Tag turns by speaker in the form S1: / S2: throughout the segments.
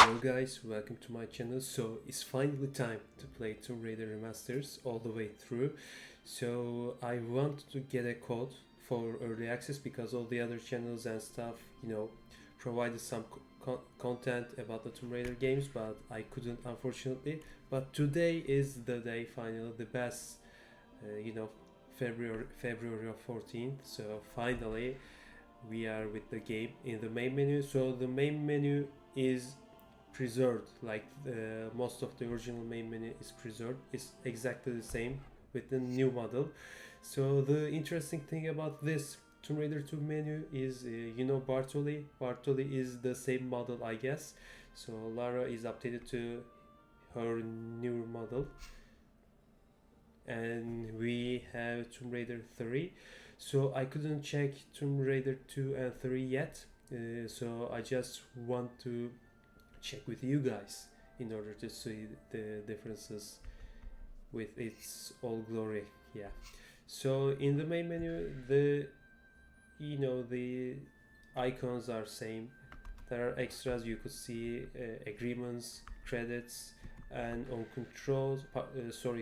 S1: Hello guys, welcome to my channel. So it's finally time to play Tomb Raider Remasters all the way through. So I want to get a code for early access because all the other channels and stuff, provided some content about the Tomb Raider games, but I couldn't, unfortunately. But today is the day, finally, the best, February of 14th. So finally we are with the game in the main menu. So the main menu is preserved, like most of the original main menu is preserved. It's exactly the same with the new model. So the interesting thing about this Tomb Raider 2 menu is Bartoli is the same model, I guess. So Lara is updated to her new model, and we have Tomb Raider 3. So I couldn't check Tomb Raider 2 and 3 yet, so I just want to check with you guys in order to see the differences with its all glory. Yeah. So in the main menu, the icons are same. There are extras. You could see agreements, credits, and on controls.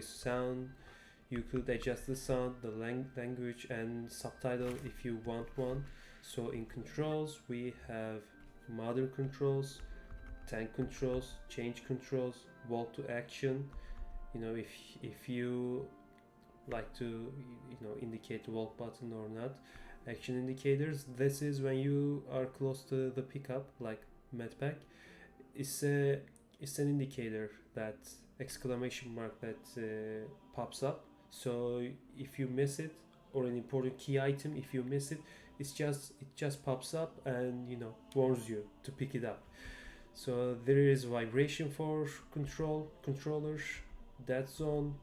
S1: Sound. You could adjust the sound, the language, and subtitle if you want one. So in controls, we have modern controls, tank controls, change controls, wall to action. If you like to indicate the walk button or not. Action indicators, this is when you are close to the pickup, like Medipack. It's an indicator, that exclamation mark that pops up. So if you miss it, or an important key item, if you miss it, it just pops up and warns you to pick it up. So there is vibration for controllers, dead zone,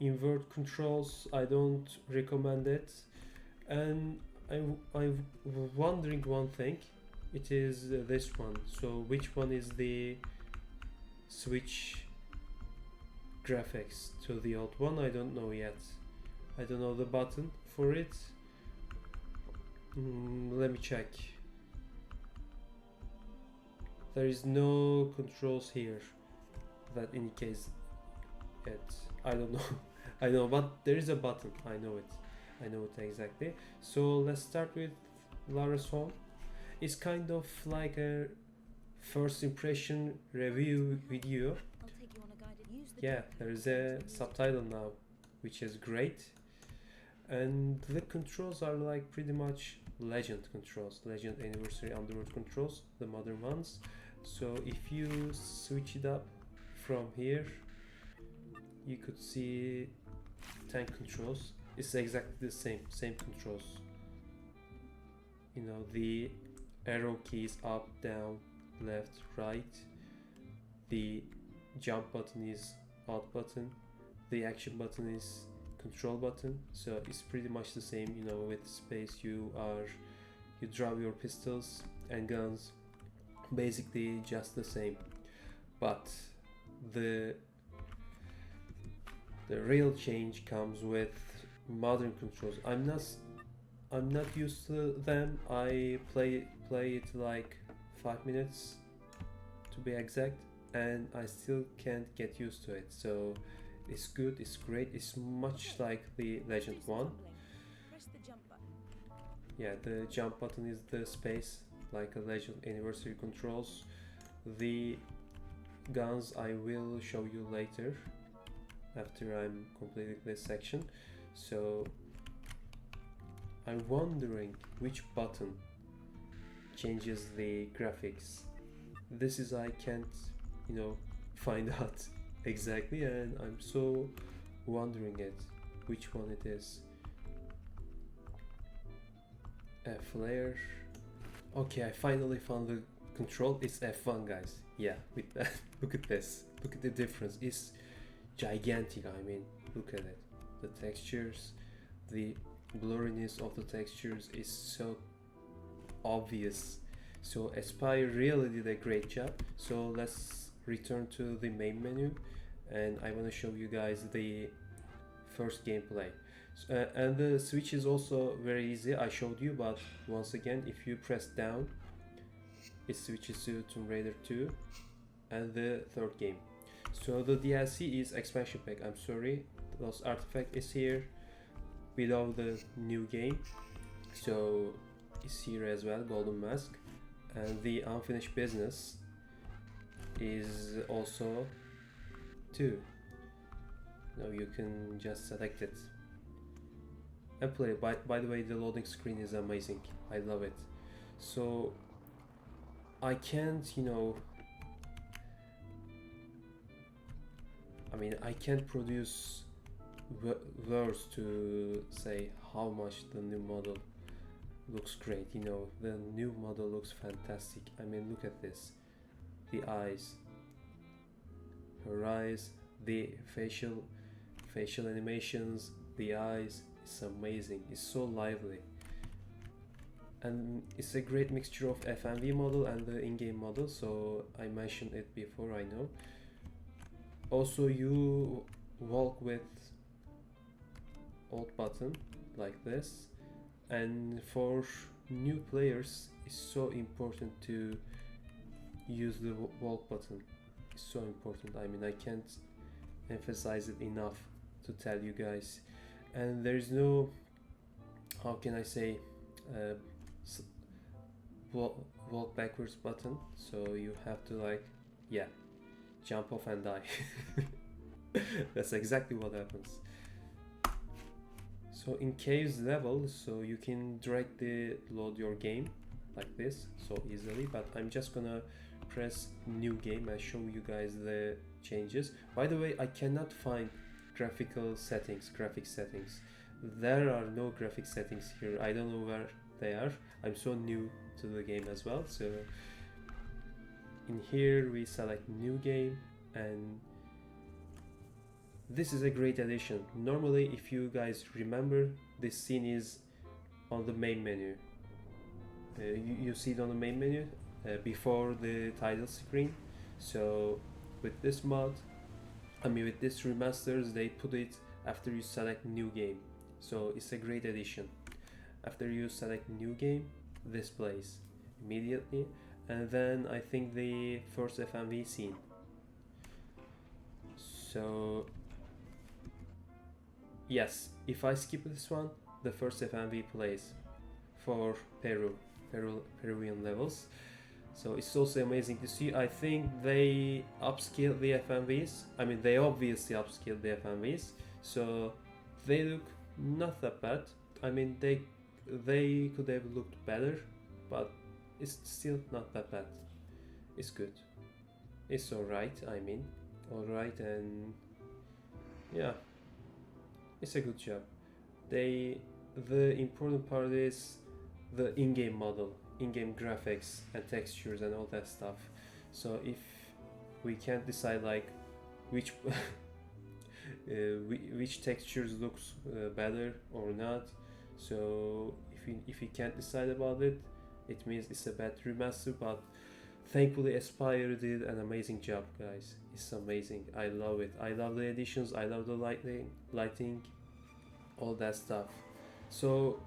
S1: invert controls. I don't recommend it. And I'm wondering one thing. It is this one. So which one is the switch graphics to the old one? I don't know yet. I don't know the button for it. Let me check. There is no controls here that indicates it. I don't know. I know, but there is a button. I know it exactly. So let's start with Lara's home. It's kind of like a first impression review video. Yeah, there is a subtitle now, which is great. And the controls are like pretty much Legend controls, Legend Anniversary Underworld controls, the modern ones. So if you switch it up from here, you could see tank controls. It's exactly the same controls. The arrow keys up, down, left, right. The jump button is alt button. The action button is control button. So it's pretty much the same. With space you drop your pistols and guns. Basically just the same. But the real change comes with modern controls. I'm not used to them. I play it like 5 minutes to be exact, and I still can't get used to it. So it's good, it's great, it's much like the Legend one. Yeah, the jump button is the space, like a Legend Anniversary controls. The guns I will show you later, after I'm completing this section. So I'm wondering which button changes the graphics. This is, I can't find out exactly, and I'm so wondering which one it is. A flare. Okay, I finally found the control. It's F1, guys. Yeah, with that. Look at this. Look at the difference. It's gigantic. I mean, look at it. The textures, the blurriness of the textures is so obvious. So Aspire really did a great job. So let's return to the main menu, and I want to show you guys the first gameplay. And the switch is also very easy. I showed you, but once again, if you press down, it switches to Tomb Raider 2 and the third game. So the DLC is expansion pack. I'm sorry, the Lost Artifact is here without the new game. So it's here as well, Golden Mask, and the Unfinished Business is also 2. Now you can just select it and play. By the way, the loading screen is amazing. I love it. So I can't, I can't produce words to say how much the new model looks great. The new model looks fantastic. Look at this. The eyes, her eyes, the facial animations, the eyes. It's amazing. It's so lively. And it's a great mixture of FMV model and the in-game model, so I mentioned it before, I know. Also, you walk with alt button like this, and for new players it's so important to use the walk button. It's so important. I can't emphasize it enough to tell you guys. And there's no, how can I say, walk backwards button, so you have to jump off and die. That's exactly what happens. So in caves level, so you can directly load your game like this so easily, but I'm just gonna press new game and show you guys the changes. By the way, I cannot find graphic settings. There are no graphic settings here. I don't know where they are. I'm so new to the game as well. So in here we select new game, and this is a great addition. Normally, if you guys remember, this scene is on the main menu. You see it on the main menu before the title screen. So with this mod, with this remasters, they put it after you select new game. So it's a great addition. After you select new game, this plays immediately, and then I think the first FMV scene. So yes, if I skip this one, the first FMV plays for Peruvian levels. So it's also amazing to see. I think they upscaled the FMVs. They obviously upscaled the FMVs, so they look not that bad. They could have looked better, but it's still not that bad. It's good. It's alright. Alright, and yeah, it's a good job. The important part is the in-game model, in-game graphics and textures and all that stuff. So if we can't decide which which textures looks better or not, so if we can't decide about it, it means it's a bad remaster. But thankfully Aspyr did an amazing job, guys. It's amazing. I love it. I love the additions. I love the lighting, all that stuff. So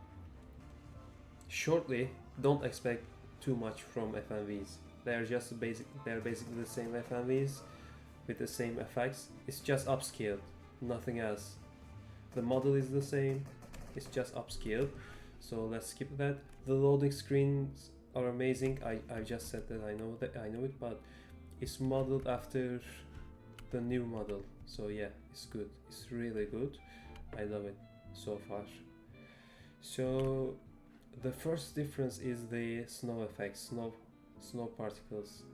S1: shortly, don't expect too much from FMVs. They're basically the same FMVs with the same effects. It's just upscaled, nothing else. The model is the same, it's just upscaled. So let's skip that. The loading screens are amazing. I just said that I know it, but it's modeled after the new model. So yeah, it's good. It's really good. I love it so far. So the first difference is the snow effects, snow particles.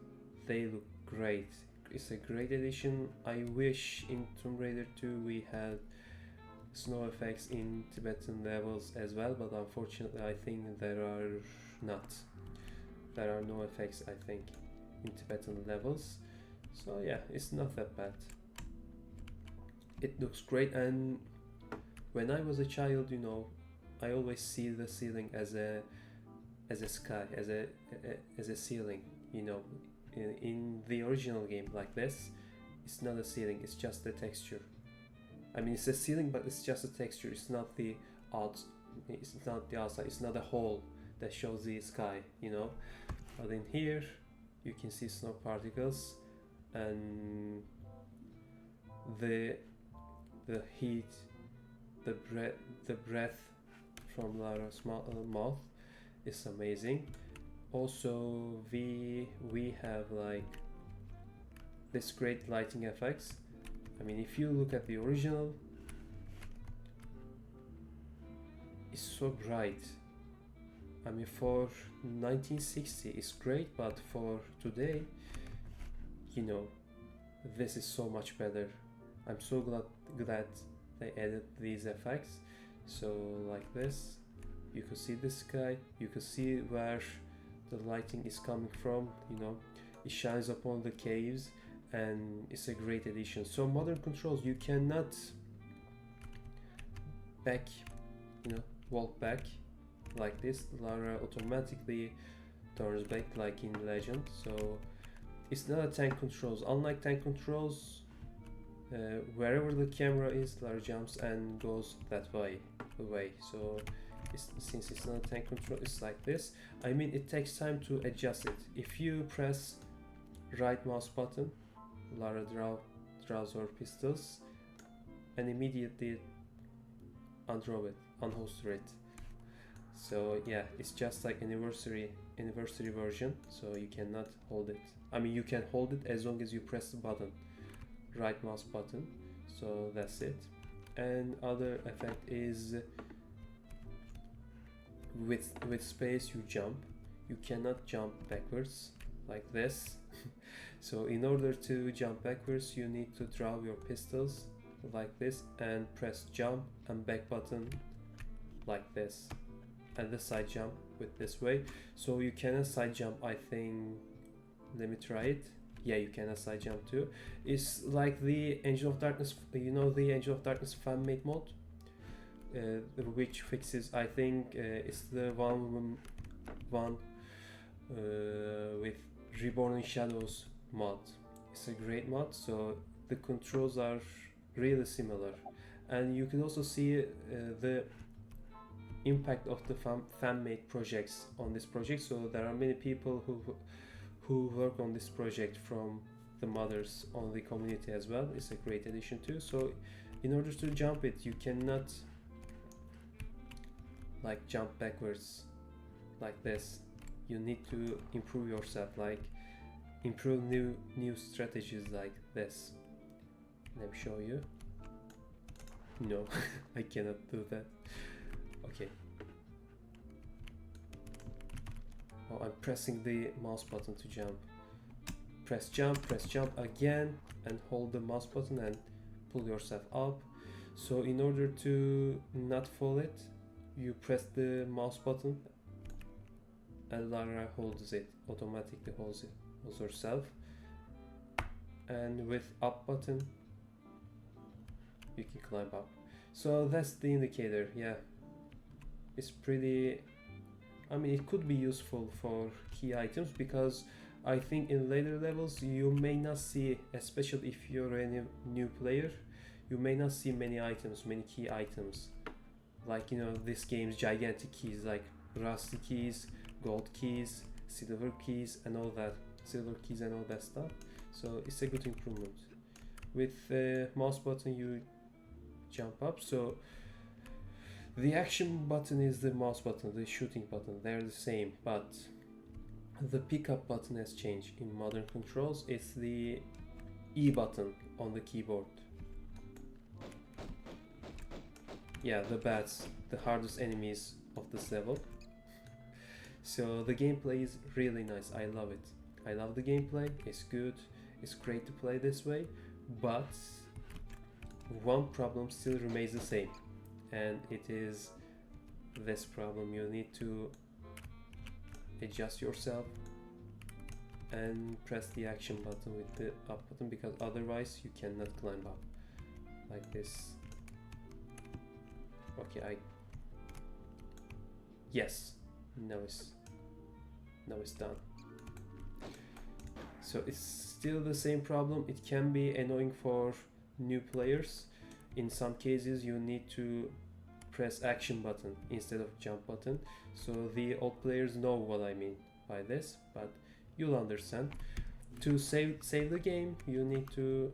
S1: They look great. It's a great addition. I wish in Tomb Raider 2 we had snow effects in Tibetan levels as well, but unfortunately I think there are not. There are no effects, I think, in Tibetan levels. So yeah, it's not that bad. It looks great, and when I was a child, I always see the ceiling as a sky, as a ceiling. In the original game like this, it's not a ceiling, it's just a texture. It's a ceiling, but it's just a texture. It's not the outside. It's not a hole that shows the sky. But in here you can see snow particles, and the heat, the breath from Lara's mouth is amazing. Also we have like this great lighting effects. I mean, if you look at the original, it's so bright. I mean, for 1960 it's great, but for today, you know, this is so much better. I'm so glad they added these effects. So like this, you could see the sky, you could see where the lighting is coming from, you know, it shines upon the caves, and it's a great addition. So modern controls, you cannot walk back like this. Lara automatically turns back like in Legend. So it's not a tank controls. Unlike tank controls, wherever the camera is, Lara jumps and goes that way away. So since it's not a tank control, it's like this. I mean, it takes time to adjust it. If you press right mouse button, Lara draws her pistols and immediately unholster it. So yeah, it's just like anniversary version, so you cannot hold it. I mean, you can hold it as long as you press the button, right mouse button. So that's it. And other effect is with space you jump. You cannot jump backwards like this. So in order to jump backwards, you need to draw your pistols like this and press jump and back button like this, and the side jump with this way. So you cannot side jump, I think. Let me try it. Yeah, you cannot side jump too. It's like the Angel of Darkness, you know, the Angel of Darkness fan-made mode, which fixes, I think it's the one with Reborn in Shadows mod. It's a great mod, so the controls are really similar, and you can also see the impact of the fan-made projects on this project. So there are many people who work on this project from the modders on the community as well. It's a great addition too. So in order to jump it, you cannot like jump backwards like this. You need to improve yourself, like improve new strategies like this. Let me show you. No, I cannot do that. Okay. Oh, I'm pressing the mouse button to jump. Press jump again, and hold the mouse button and pull yourself up. So in order to not fall it, you press the mouse button and Lara holds it, automatically holds herself. And with up button, you can climb up. So that's the indicator. Yeah, it's pretty, I mean, it could be useful for key items, because I think in later levels you may not see, especially if you're a new player, you may not see many key items, like, you know, this game's gigantic keys like rusty keys, gold keys, silver keys and all that stuff. So it's a good improvement. With mouse button you jump up. So the action button is the mouse button, the shooting button, they're the same, but the pickup button has changed. In modern controls, it's the E button on the keyboard. Yeah, the bats, the hardest enemies of this level. So the gameplay is really nice. I love it. I love the gameplay. It's good. It's great to play this way, but one problem still remains the same, and it is this problem. You need to adjust yourself and press the action button with the up button, because otherwise you cannot climb up like this. Okay, yes, now it's done. So it's still the same problem. It can be annoying for new players. In some cases you need to press action button instead of jump button. So the old players know what I mean by this, but you'll understand. To save the game, you need to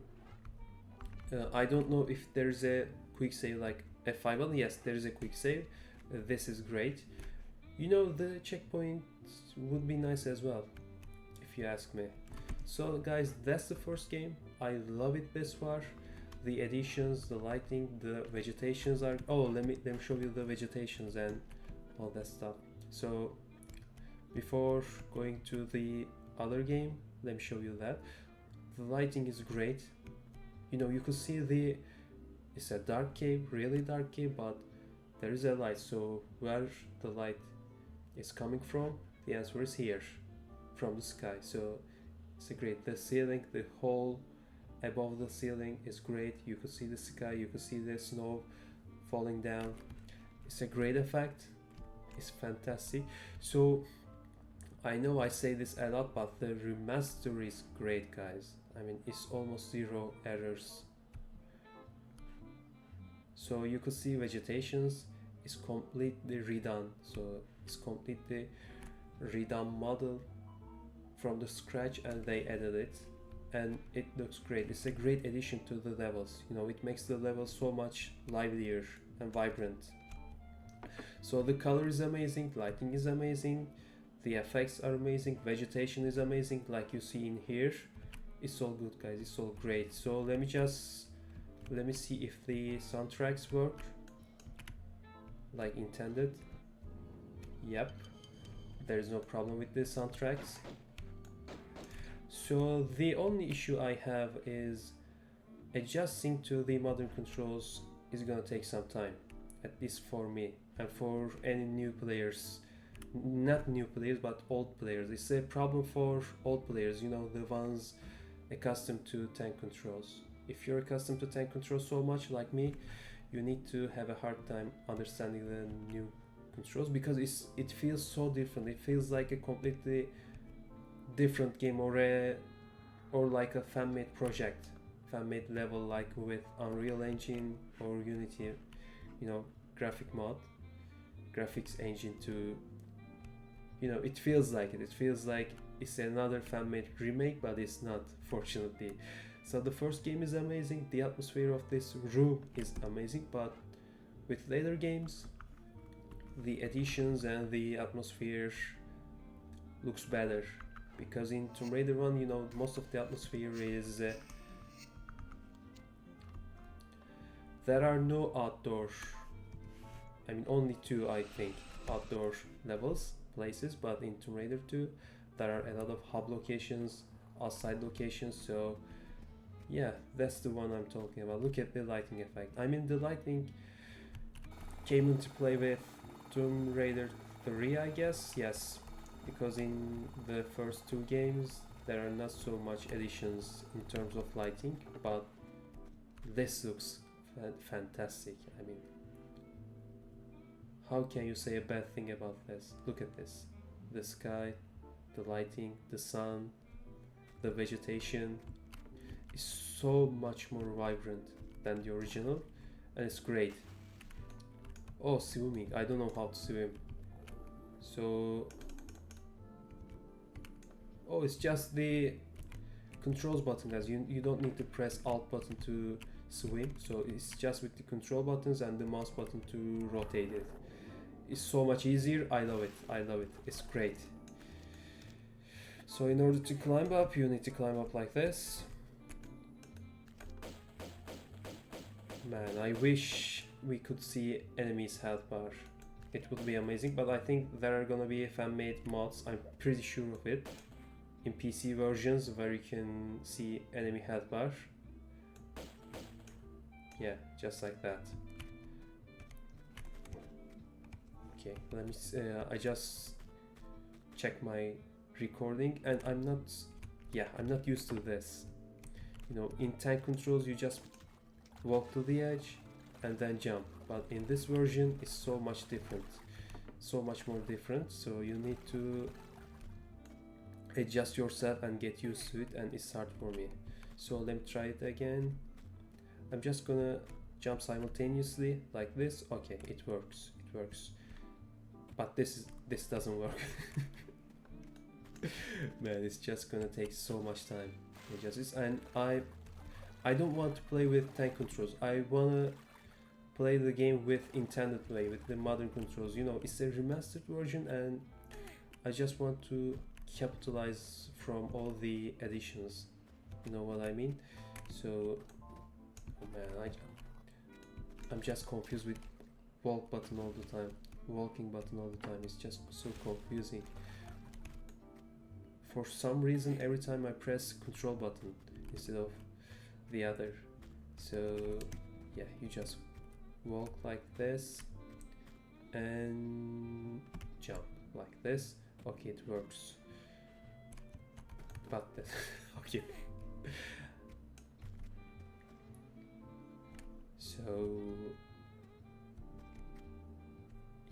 S1: I don't know if there's a quick save like F5 button. Yes, there is a quick save. This is great. You know, the checkpoint would be nice as well, if you ask me. So guys, that's the first game. I love it this far. The additions, the lighting, the vegetations are... Oh, let me show you the vegetations and all that stuff. So before going to the other game, let me show you that. The lighting is great. You know, you could see it's a dark cave, really dark cave, but there is a light. So where the light is coming from, the answer is here, from the sky. So it's a great. The ceiling, the hole above the ceiling is great. You could see the sky, you could see the snow falling down. It's a great effect. It's fantastic. So I know I say this a lot, but the remaster is great, guys. I mean, it's almost 0 errors. So you could see vegetations is completely redone. So it's completely redone model from the scratch, and they added it, and it looks great. It's a great addition to the levels. You know, it makes the levels so much livelier and vibrant. So the color is amazing, lighting is amazing, the effects are amazing, vegetation is amazing, like you see in here. It's all good, guys. It's all great. So let me see if the soundtracks work like intended. Yep, there is no problem with the soundtracks. So the only issue I have is adjusting to the modern controls is gonna take some time, at least for me and for any new players. Not new players, but old players. It's a problem for old players, you know, the ones accustomed to tank controls. If you're accustomed to tank controls so much like me, you need to have a hard time understanding the new controls, because it feels so different. It feels like a completely different game, or like a fan-made project, fan-made level, like with Unreal Engine or Unity, you know, graphics engine to, you know, it feels like it. It feels like it's another fan-made remake, but it's not, fortunately. So the first game is amazing. The atmosphere of this room is amazing, but with later games, the additions and the atmosphere looks better. Because in Tomb Raider 1, you know, most of the atmosphere is... there are no outdoor... I mean, only 2, I think, outdoor levels, places, but in Tomb Raider 2, there are a lot of hub locations, outside locations, so... yeah, that's the one I'm talking about. Look at the lighting effect. I mean, the lighting came into play with Tomb Raider 3, I guess, yes. Because in the first 2 games there are not so much additions in terms of lighting, but this looks fantastic. I mean, how can you say a bad thing about this? Look at this. The sky, the lighting, the sun, the vegetation is so much more vibrant than the original, and it's great. Oh, swimming. I don't know how to swim. So... oh, it's just the controls button, guys. You don't need to press Alt button to swim. So it's just with the control buttons and the mouse button to rotate it. It's so much easier. I love it. I love it. It's great. So in order to climb up, you need to climb up like this. Man, I wish we could see enemies' health bar. It would be amazing, but I think there are gonna be fan-made mods. I'm pretty sure of it. In PC versions where you can see enemy health bar. Yeah, just like that. Okay, let me I just check my recording, and I'm not used to this. You know, in tank controls you just walk to the edge and then jump, but in this version it's so much different, so much more different. So you need to adjust yourself and get used to it, and it's hard for me. So let me try it again. I'm just gonna jump simultaneously like this. Okay, it works, but this doesn't work. Man, it's just gonna take so much time. And I don't want to play with tank controls. I wanna play the game with intended play, with the modern controls. You know, it's a remastered version, and I just want to capitalize from all the additions. You know what I mean? So, oh man, I'm just confused with walk button all the time. Walking button all the time. It's just so confusing. For some reason, every time I press control button instead of the other. So yeah, you just walk like this and jump like this. Okay, it works. But okay. So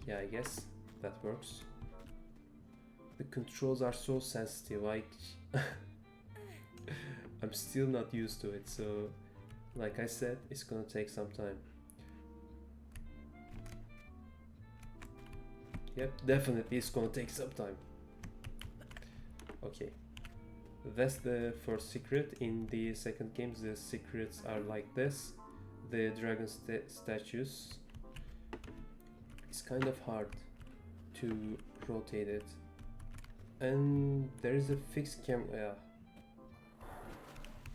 S1: yeah, I guess that works. The controls are so sensitive, I'm still not used to it, so like I said, it's gonna take some time. Yep, definitely it's gonna take some time. Okay, that's the first secret. In the second game, the secrets are like this. The dragon statues. It's kind of hard to rotate it. And there is a fixed camera.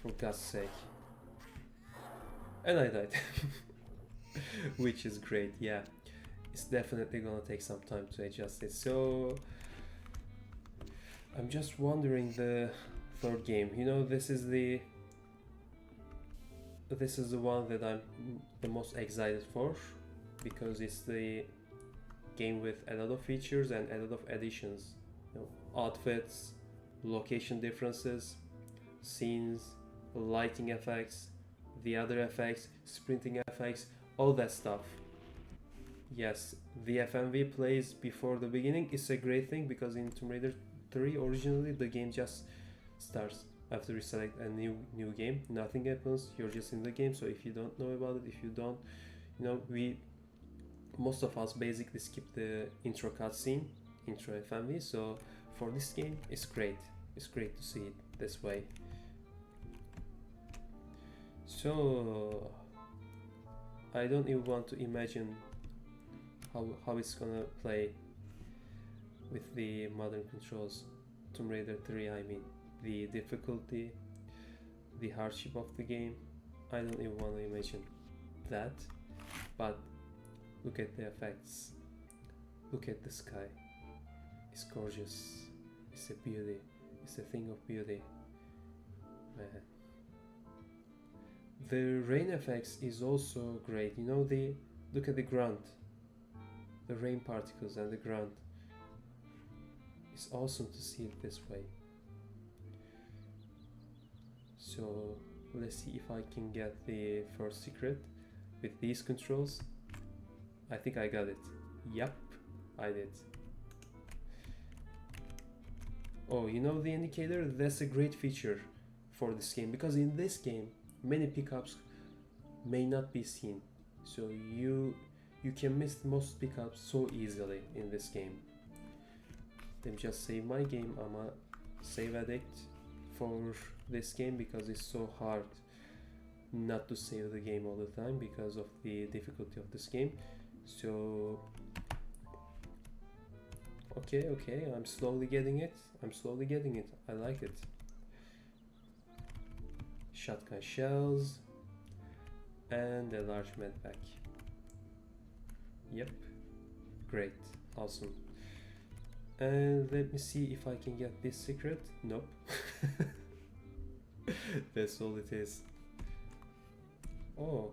S1: For God's sake. And I died. Which is great, yeah. It's definitely gonna take some time to adjust it. So I'm just wondering the third game. You know, this is the one that I'm the most excited for, because it's the game with a lot of features and a lot of additions. You know, outfits, location differences, scenes, lighting effects, the other effects, sprinting effects, all that stuff. Yes, the FMV plays before the beginning. It's a great thing, because in Tomb Raider 3 originally the game just starts after you select a new game. Nothing happens, you're just in the game. So if you don't know about it, if you don't, you know, most of us basically skip the intro cutscene, intro FMV. So for this game, it's great. It's great to see it this way. So I don't even want to imagine how it's gonna play with the modern controls. Tomb Raider 3, I mean, the difficulty, the hardship of the game, I don't even want to imagine that. But look at the effects, look at the sky, it's gorgeous, it's a beauty, it's a thing of beauty, man. The rain effects is also great. You know, look at the ground, the rain particles and the ground. It's awesome to see it this way. So let's see if I can get the first secret with these controls. I think I got it. Yep, I did. Oh, you know the indicator? That's a great feature for this game, because in this game many pickups may not be seen, so you can miss most pickups so easily in this game. Let me just save my game. I'm a save addict for this game, because it's so hard not to save the game all the time because of the difficulty of this game. So okay, I'm slowly getting it. I like it. Shotgun shells and a large medpack. Yep, great, awesome. And let me see if I can get this secret. Nope. That's all it is. Oh,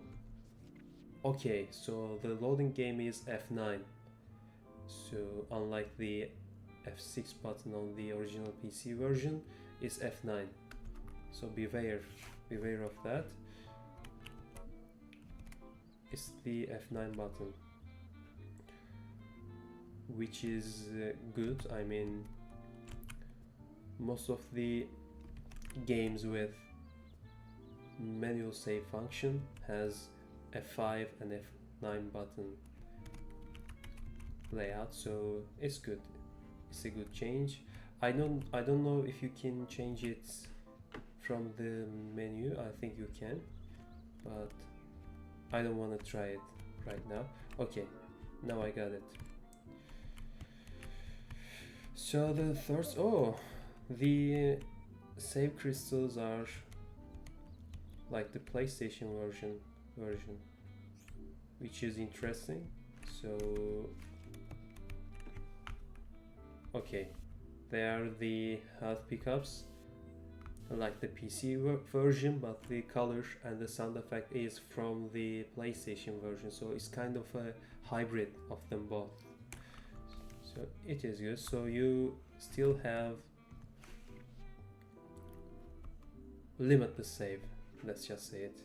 S1: okay, so the loading game is F9. So unlike the F6 button on the original PC version, it's F9. So beware of that. It's the F9 button, which is good. I mean, most of the games with manual save function has F5 and F9 button layout, so it's good. It's a good change. I don't know if you can change it from the menu. I think you can, but I don't want to try it right now. Okay, now I got it. So the first, the save crystals are like the PlayStation version, which is interesting. So okay, they are the health pickups like the PC version, but the color and the sound effect is from the PlayStation version, so it's kind of a hybrid of them both. So it is good. So you still have limitless save, let's just say it.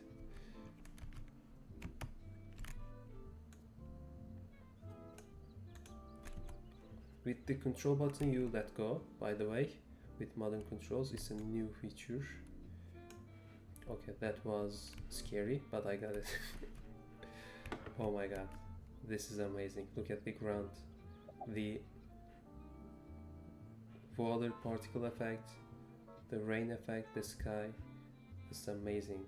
S1: With the control button you let go, by the way. With modern controls, it's a new feature. Okay, that was scary, but I got it. Oh my god, this is amazing. Look at the ground, the water particle effect, the rain effect, the sky. It's amazing.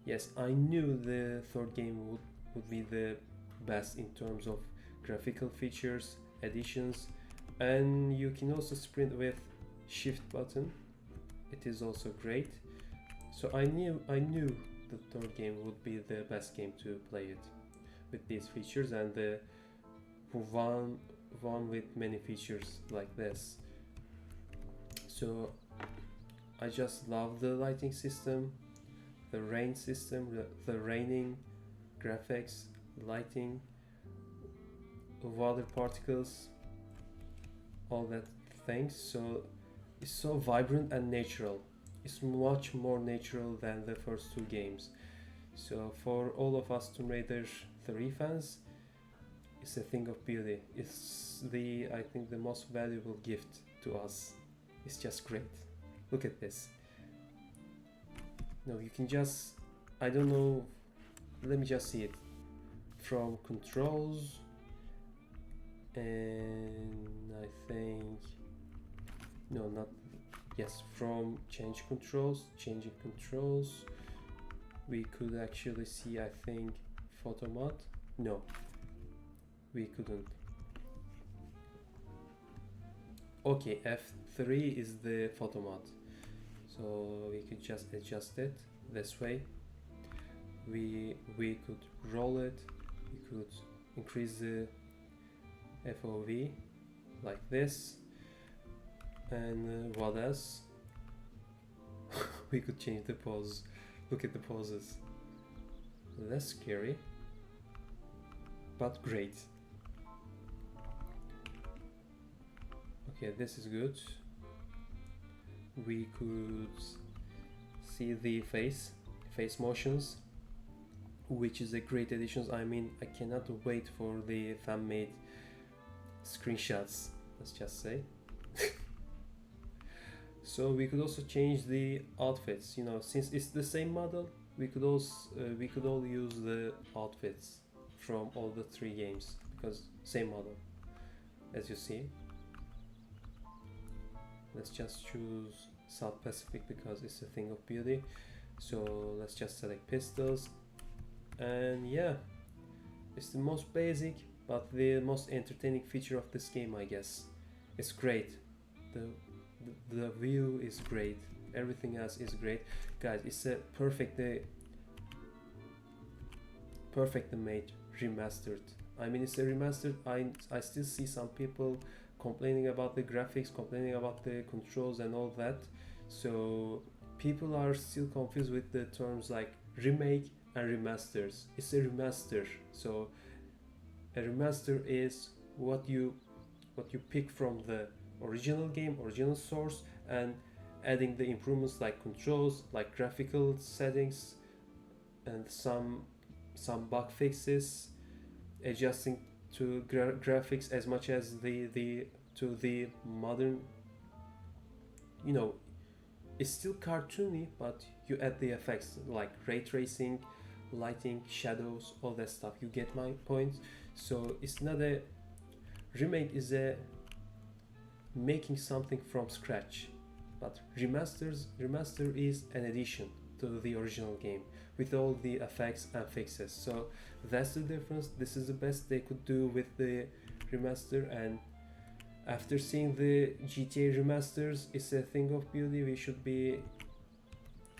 S1: Yes, I knew the third game would be the best in terms of graphical features, additions, and you can also sprint with shift button. It is also great. So I knew the third game would be the best game to play it with these features, and the one with many features like this. So I just love the lighting system, the rain system, the raining graphics, lighting, water particles, all that things. So it's so vibrant and natural. It's much more natural than the first two games. So for all of us Tomb Raider 3 fans, it's a thing of beauty. It's I think the most valuable gift to us. It's just great. Look at this. No, you can just, I don't know, let me just see it. From controls, and I think, no, not, yes, from changing controls, we could actually see, I think, photo mod. No, we couldn't. Okay, F3 is the photo mod, so we could just adjust it this way. We could roll it, we could increase the FOV like this, and what else? We could change the pose. Look at the poses. Less scary, but great. Okay, this is good. We could see the face motions, which is a great addition. I mean, I cannot wait for the fan-made screenshots, let's just say. So we could also change the outfits, you know, since it's the same model, we could all use the outfits from all the three games, because same model, as you see. Let's just choose South Pacific because it's a thing of beauty. So let's just select pistols, and yeah, it's the most basic but the most entertaining feature of this game, I guess. It's great. The view is great. Everything else is great, guys. It's a perfectly made remastered. I mean, it's a remastered. I still see some people complaining about the graphics, complaining about the controls and all that. So people are still confused with the terms like remake and remasters. It's a remaster. So a remaster is what you pick from the original game, original source, and adding the improvements like controls, like graphical settings, and some bug fixes, adjusting to graphics as much as to the modern, you know, it's still cartoony, but you add the effects like ray tracing, lighting, shadows, all that stuff. You get my point. So it's not a Remake is a making something from scratch, but remaster is an addition to the original game with all the effects and fixes. So that's the difference. This is the best they could do with the remaster, and after seeing the GTA remasters, it's a thing of beauty. We should be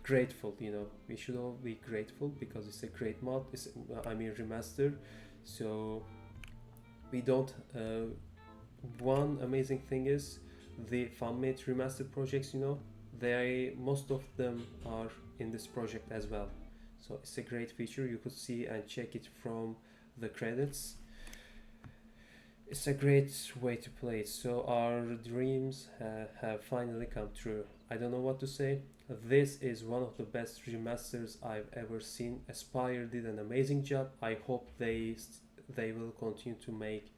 S1: grateful, you know. We should all be grateful because it's a great mod. I mean remaster. So we don't. One amazing thing is the fan-made remastered projects. You know, most of them are in this project as well. So it's a great feature. You could see and check it from the credits. It's a great way to play it. So our dreams have finally come true. I don't know what to say. This is one of the best remasters I've ever seen. Aspire did an amazing job. I hope they will continue to make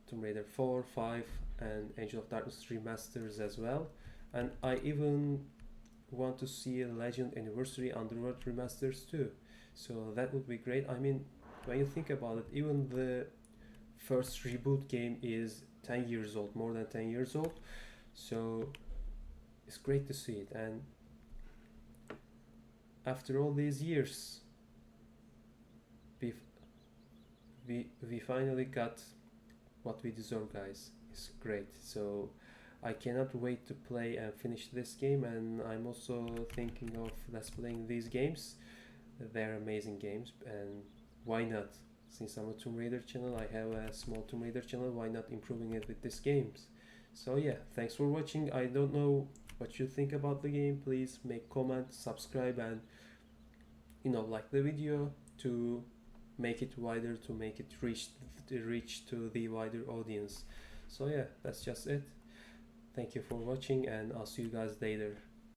S1: Tomb Raider 4, 5, and Angel of Darkness remasters as well. And I even want to see a Legend Anniversary Underworld remasters too. So that would be great. I mean, when you think about it, even the first reboot game is 10 years old, more than 10 years old. So it's great to see it. And after all these years, we we finally got what we deserve, guys. It's great. So I cannot wait to play and finish this game, and I'm also thinking of let's playing these games. They're amazing games, and why not? Since I'm a Tomb Raider channel, I have a small Tomb Raider channel, why not improving it with these games? So yeah, thanks for watching. I don't know what you think about the game. Please make comment, subscribe, and like the video to make it wider, to make it reach to the wider audience. So yeah, that's just it. Thank you for watching, and I'll see you guys later.